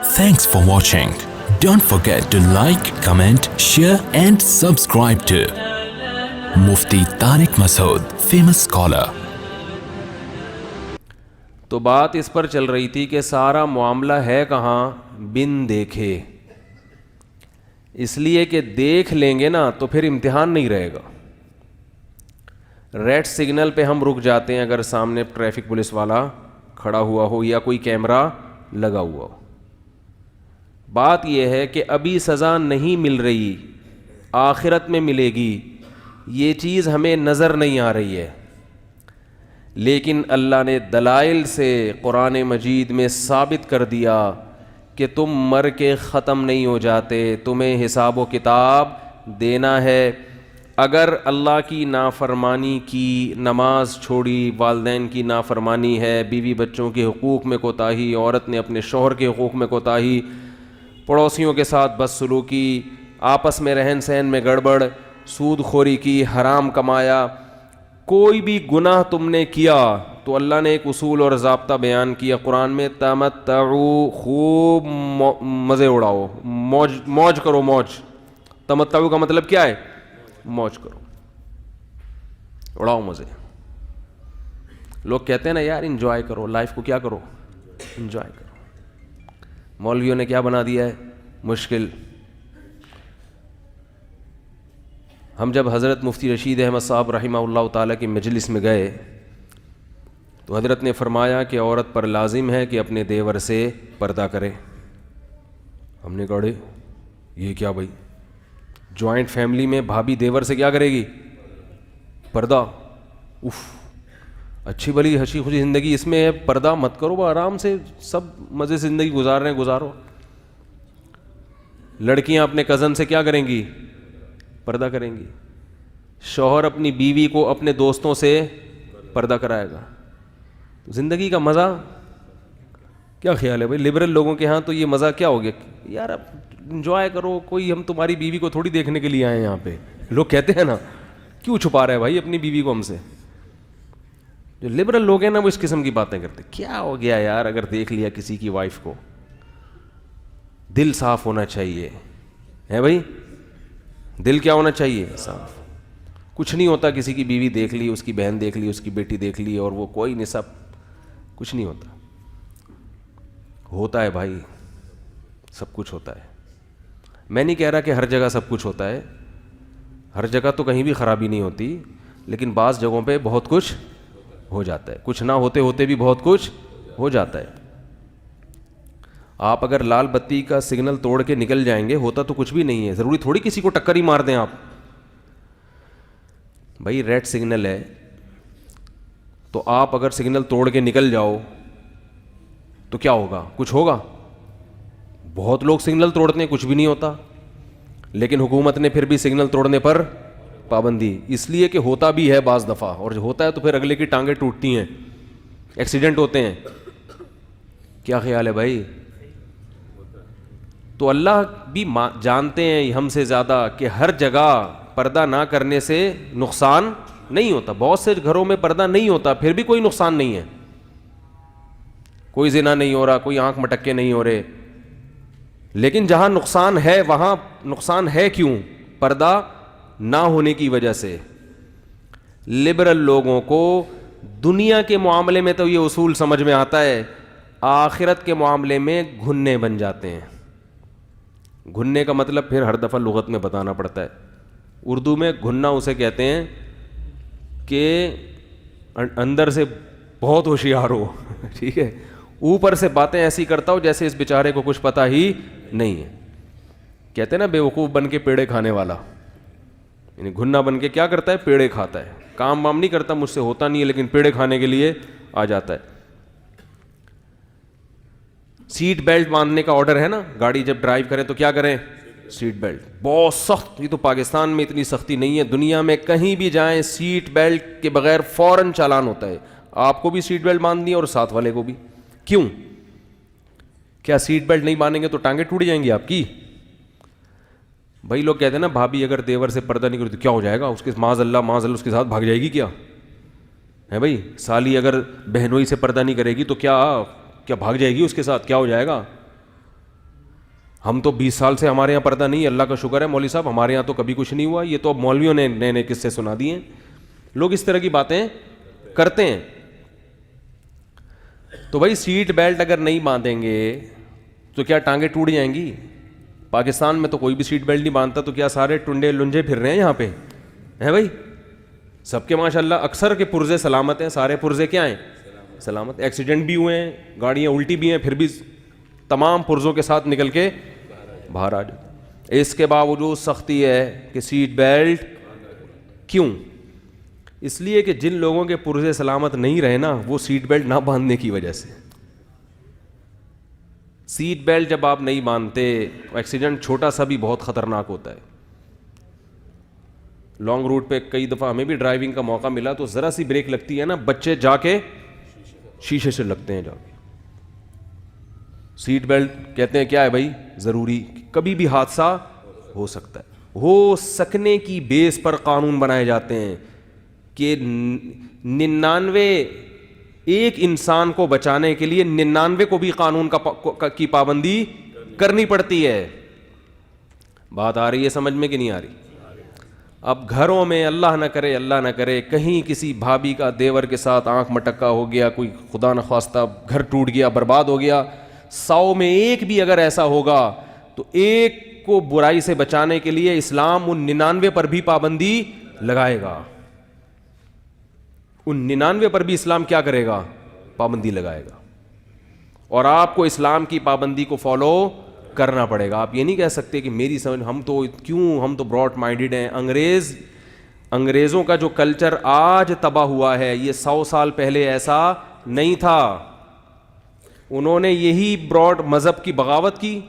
Thanks for watching. Don't forget to like, comment, share and subscribe to Mufti Tariq Masood, famous scholar. تو بات اس پر چل رہی تھی کہ سارا معاملہ ہے کہاں؟ بن دیکھے. اس لیے کہ دیکھ لیں گے نا تو پھر امتحان نہیں رہے گا. ریڈ سگنل پہ ہم رک جاتے ہیں اگر سامنے ٹریفک پولیس والا کھڑا ہوا ہو یا کوئی کیمرہ لگا ہوا ہو. بات یہ ہے کہ ابھی سزا نہیں مل رہی، آخرت میں ملے گی. یہ چیز ہمیں نظر نہیں آ رہی ہے، لیکن اللہ نے دلائل سے قرآن مجید میں ثابت کر دیا کہ تم مر کے ختم نہیں ہو جاتے، تمہیں حساب و کتاب دینا ہے. اگر اللہ کی نافرمانی کی، نماز چھوڑی، والدین کی نافرمانی ہے، بیوی بچوں کے حقوق میں کوتاہی، عورت نے اپنے شوہر کے حقوق میں کوتاہی، پڑوسیوں کے ساتھ بدسلوکی، آپس میں رہن سہن میں گڑبڑ، سود خوری کی، حرام کمایا، کوئی بھی گناہ تم نے کیا تو اللہ نے ایک اصول اور ضابطہ بیان کیا قرآن میں، تمتعو، خوب مزے اڑاؤ، موج کرو. موج، تمتعو کا مطلب کیا ہے؟ موج کرو، اڑاؤ مزے. لوگ کہتے ہیں نا یار انجوائے کرو لائف کو. کیا کرو؟ انجوائے کرو. مولویوں نے کیا بنا دیا ہے؟ مشکل. ہم جب حضرت مفتی رشید احمد صاحب رحمہ اللہ تعالیٰ کی مجلس میں گئے تو حضرت نے فرمایا کہ عورت پر لازم ہے کہ اپنے دیور سے پردہ کرے. ہم نے کہا یہ کیا بھائی؟ جوائنٹ فیملی میں بھابھی دیور سے کیا کرے گی؟ پردہ. اف، اچھی بھلی ہنسی خوشی زندگی اس میں ہے، پردہ مت کرو، آرام سے سب مزے سے زندگی گزار رہے ہیں گزارو. لڑکیاں اپنے کزن سے کیا کریں گی؟ پردہ کریں گی. شوہر اپنی بیوی کو اپنے دوستوں سے پردہ کرائے گا. زندگی کا مزہ کیا خیال ہے بھائی؟ لبرل لوگوں کے ہاں تو یہ مزہ کیا ہو گیا یار، اب انجوائے کرو. کوئی ہم تمہاری بیوی کو تھوڑی دیکھنے کے لیے آئے ہیں یہاں پہ. لوگ کہتے ہیں نا کیوں چھپا رہا ہے بھائی اپنی بیوی کو ہم سے؟ جو لبرل لوگ ہیں نا وہ اس قسم کی باتیں کرتے. کیا ہو گیا یار اگر دیکھ لیا کسی کی وائف کو؟ دل صاف ہونا چاہیے ہے بھائی. دل کیا ہونا چاہیے؟ صاف. کچھ نہیں ہوتا کسی کی بیوی دیکھ لی، اس کی بہن دیکھ لی، اس کی بیٹی دیکھ لی اور وہ کوئی نہیں، سب کچھ نہیں ہوتا. ہوتا ہے بھائی، سب کچھ ہوتا ہے. میں نہیں کہہ رہا کہ ہر جگہ سب کچھ ہوتا ہے، ہر جگہ تو کہیں بھی خرابی نہیں ہوتی، لیکن بعض جگہوں پہ بہت کچھ ہو جاتا ہے. کچھ نہ ہوتے ہوتے بھی بہت کچھ ہو جاتا ہے. آپ اگر لال بتی کا سگنل توڑ کے نکل جائیں گے، ہوتا تو کچھ بھی نہیں ہے. ضروری تھوڑی کسی کو ٹکر ہی مار دیں آپ. بھائی ریڈ سگنل ہے تو آپ اگر سگنل توڑ کے نکل جاؤ تو کیا ہوگا؟ کچھ ہوگا؟ بہت لوگ سگنل توڑتے ہیں کچھ بھی نہیں ہوتا، لیکن حکومت نے پھر بھی سگنل توڑنے پر پابندی، اس لیے کہ ہوتا بھی ہے بعض دفعہ، اور جو ہوتا ہے تو پھر اگلے کی ٹانگیں ٹوٹتی ہیں، ایکسیڈنٹ ہوتے ہیں. کیا خیال ہے بھائی؟ تو اللہ بھی جانتے ہیں ہم سے زیادہ کہ ہر جگہ پردہ نہ کرنے سے نقصان نہیں ہوتا. بہت سے گھروں میں پردہ نہیں ہوتا پھر بھی کوئی نقصان نہیں ہے، کوئی زنا نہیں ہو رہا، کوئی آنکھ مٹکے نہیں ہو رہے. لیکن جہاں نقصان ہے وہاں نقصان ہے کیوں؟ پردہ نہ ہونے کی وجہ سے. لبرل لوگوں کو دنیا کے معاملے میں تو یہ اصول سمجھ میں آتا ہے، آخرت کے معاملے میں گھننے بن جاتے ہیں. گھننے کا مطلب پھر ہر دفعہ لغت میں بتانا پڑتا ہے. اردو میں گھننا اسے کہتے ہیں کہ اندر سے بہت ہوشیار ہو ٹھیک ہے، اوپر سے باتیں ایسی کرتا ہو جیسے اس بیچارے کو کچھ پتہ ہی نہیں ہے. کہتے ہیں نا بے وقوف بن کے پیڑے کھانے والا، یعنی گھنا بن کے کیا کرتا ہے؟ پیڑے کھاتا ہے. کام وام نہیں کرتا، مجھ سے ہوتا نہیں ہے، لیکن پیڑے کھانے کے لیے آ جاتا ہے. سیٹ بیلٹ باندھنے کا آرڈر ہے نا، گاڑی جب ڈرائیو کریں تو کیا کریں؟ Seat belt. بہت سخت، یہ تو پاکستان میں اتنی سختی نہیں ہے، دنیا میں کہیں بھی جائیں سیٹ بیلٹ کے بغیر فوراً چالان ہوتا ہے. آپ کو بھی سیٹ بیلٹ باندھنی ہے اور ساتھ والے کو بھی. کیوں؟ کیا سیٹ بیلٹ نہیں باندھیں گے تو ٹانگیں ٹوٹ جائیں گی آپ کی؟ بھائی لوگ کہتے ہیں نا بھابھی اگر دیور سے پردہ نہیں کرے تو کیا ہو جائے گا؟ اس کے معاذ اللہ اس کے ساتھ بھاگ جائے گی کیا ہے بھائی؟ سالی اگر بہنوئی سے پردہ نہیں کرے گی تو کیا بھاگ جائے گی اس کے ساتھ؟ کیا ہو جائے گا؟ ہم تو 20 سال سے ہمارے یہاں پردہ نہیں ہے, اللہ کا شکر ہے مولوی صاحب, ہمارے یہاں تو کبھی کچھ نہیں ہوا, یہ تو اب مولویوں نے نئے نئے قصے سنا دیے ہیں. لوگ اس طرح کی باتیں کرتے ہیں. تو بھائی سیٹ بیلٹ اگر نہیں باندھیں گے تو کیا ٹانگیں ٹوٹ جائیں گی؟ پاکستان میں تو کوئی بھی سیٹ بیلٹ نہیں باندھتا, تو کیا سارے ٹنڈے لنجے پھر رہے ہیں یہاں پہ ہیں بھائی؟ سب کے ماشاء اللہ اکثر کے پرزے سلامت ہیں, سارے پرزے کیا ہیں؟ سلامت. ایکسیڈنٹ بھی ہوئے ہیں, گاڑیاں الٹی بھی ہیں, پھر بھی تمام پرزوں کے ساتھ نکل کے باہر آ جائے. اس کے باوجود سختی ہے کہ سیٹ بیلٹ کیوں؟ اس لیے کہ جن لوگوں کے پرزے سلامت نہیں رہے نا, وہ سیٹ بیلٹ نہ باندھنے کی وجہ سے. سیٹ بیلٹ جب آپ نہیں باندھتے, ایکسیڈنٹ چھوٹا سا بھی بہت خطرناک ہوتا ہے. لانگ روٹ پہ کئی دفعہ ہمیں بھی ڈرائیونگ کا موقع ملا, تو ذرا سی بریک لگتی ہے نا, بچے جا کے شیشے سے لگتے ہیں جا کے. سیٹ بیلٹ کہتے ہیں کیا ہے بھائی؟ ضروری, کبھی بھی حادثہ ہو سکتا ہے. ہو سکنے کی بیس پر قانون بنائے جاتے ہیں کہ 99 ایک انسان کو بچانے کے لیے 99 کو بھی قانون کی پابندی کرنی پڑتی ہے. بات آ رہی ہے سمجھ میں کہ نہیں آ رہی؟ اب گھروں میں اللہ نہ کرے کہیں کسی بھابھی کا دیور کے ساتھ آنکھ مٹکا ہو گیا, کوئی خدا نخواستہ گھر ٹوٹ گیا, برباد ہو گیا, 100 میں ایک بھی اگر ایسا ہوگا تو ایک کو برائی سے بچانے کے لیے اسلام ان 99 پر بھی پابندی لگائے گا. ان 99 پر بھی اسلام کیا کرے گا؟ پابندی لگائے گا. اور آپ کو اسلام کی پابندی کو فالو کرنا پڑے گا. آپ یہ نہیں کہہ سکتے کہ میری سمجھ, ہم تو براڈ مائنڈیڈ ہیں. انگریزوں کا جو کلچر آج تباہ ہوا ہے, یہ 100 سال پہلے ایسا نہیں تھا. انہوں نے یہی براڈ مذہب کی بغاوت کی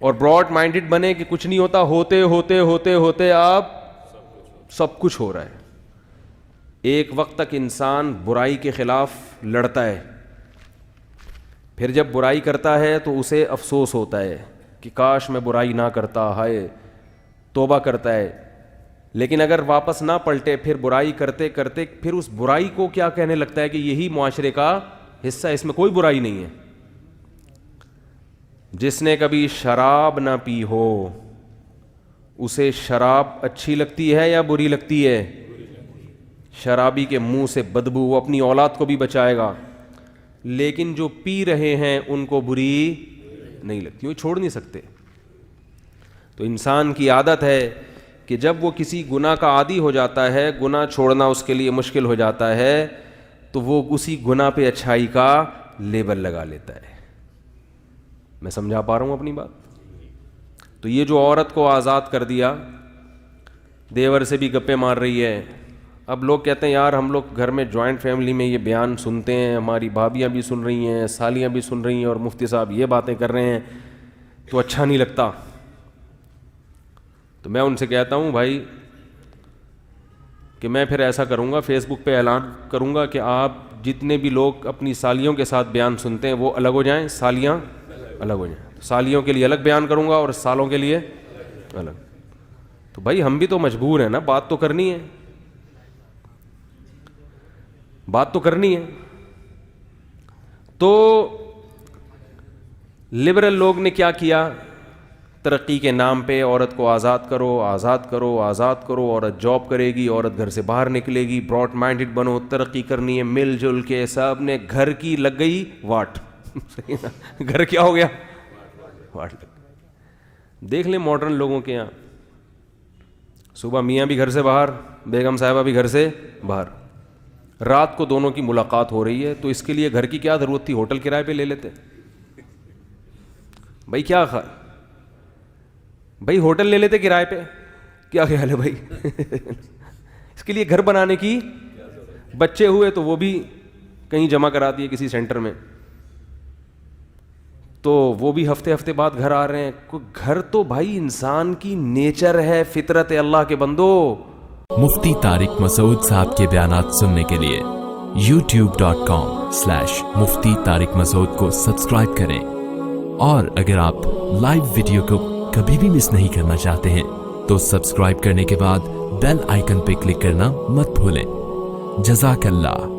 اور براڈ مائنڈیڈ بنے کہ کچھ نہیں ہوتا, ہوتے ہوتے ہوتے ہوتے اب سب کچھ ہو رہا ہے. ایک وقت تک انسان برائی کے خلاف لڑتا ہے, پھر جب برائی کرتا ہے تو اسے افسوس ہوتا ہے کہ کاش میں برائی نہ کرتا, ہائے توبہ کرتا ہے. لیکن اگر واپس نہ پلٹے, پھر برائی کرتے کرتے پھر اس برائی کو کیا کہنے لگتا ہے کہ یہی معاشرے کا حصہ ہے, اس میں کوئی برائی نہیں ہے. جس نے کبھی شراب نہ پی ہو اسے شراب اچھی لگتی ہے یا بری لگتی ہے؟ شرابی کے منہ سے بدبو, وہ اپنی اولاد کو بھی بچائے گا, لیکن جو پی رہے ہیں ان کو بری نہیں لگتی, وہ چھوڑ نہیں سکتے. تو انسان کی عادت ہے کہ جب وہ کسی گناہ کا عادی ہو جاتا ہے, گناہ چھوڑنا اس کے لیے مشکل ہو جاتا ہے, تو وہ اسی گناہ پہ اچھائی کا لیبل لگا لیتا ہے. میں سمجھا پا رہا ہوں اپنی بات؟ تو یہ جو عورت کو آزاد کر دیا, دیور سے بھی گپے مار رہی ہے. اب لوگ کہتے ہیں یار ہم لوگ گھر میں جوائنٹ فیملی میں یہ بیان سنتے ہیں, ہماری بھابیاں بھی سن رہی ہیں, سالیاں بھی سن رہی ہیں, اور مفتی صاحب یہ باتیں کر رہے ہیں تو اچھا نہیں لگتا. تو میں ان سے کہتا ہوں بھائی کہ میں پھر ایسا کروں گا, فیس بک پہ اعلان کروں گا کہ آپ جتنے بھی لوگ اپنی سالیوں کے ساتھ بیان سنتے ہیں وہ الگ ہو جائیں, سالیاں الگ ہو جائیں. سالیوں کے لیے الگ بیان کروں گا اور سالوں کے لیے الگ. تو بھائی ہم بھی تو مجبور ہیں نا, بات تو کرنی ہے, بات تو کرنی ہے. تو لبرل لوگ نے کیا کیا؟ ترقی کے نام پہ عورت کو آزاد کرو, آزاد کرو, آزاد کرو, عورت جاب کرے گی, عورت گھر سے باہر نکلے گی, براڈ مائنڈڈ بنو, ترقی کرنی ہے, مل جل کے سب نے گھر کی لگ گئی واٹ. گھر کیا ہو گیا؟ واٹ لگ. دیکھ لیں ماڈرن لوگوں کے یہاں, صبح میاں بھی گھر سے باہر, بیگم صاحبہ بھی گھر سے باہر, رات کو دونوں کی ملاقات ہو رہی ہے. تو اس کے لیے گھر کی کیا ضرورت تھی؟ ہوٹل کرائے پہ لے لیتے. بھائی کیا بھائی ہوٹل لے لیتے کرائے پہ, کیا خیال ہے بھائی؟ اس کے لیے گھر بنانے کی, بچے ہوئے تو وہ بھی کہیں جمع کرا دیے کسی سینٹر میں, تو وہ بھی ہفتے ہفتے بعد گھر آ رہے ہیں. گھر تو بھائی انسان کی نیچر ہے, فطرت ہے اللہ کے بندو. مفتی طارق مسعود صاحب کے بیانات سننے کے لیے youtube.com/مفتی طارق مسعود کو سبسکرائب کریں, اور اگر آپ لائیو ویڈیو کو کبھی بھی مس نہیں کرنا چاہتے ہیں تو سبسکرائب کرنے کے بعد بیل آئیکن پہ کلک کرنا مت بھولیں. جزاک اللہ.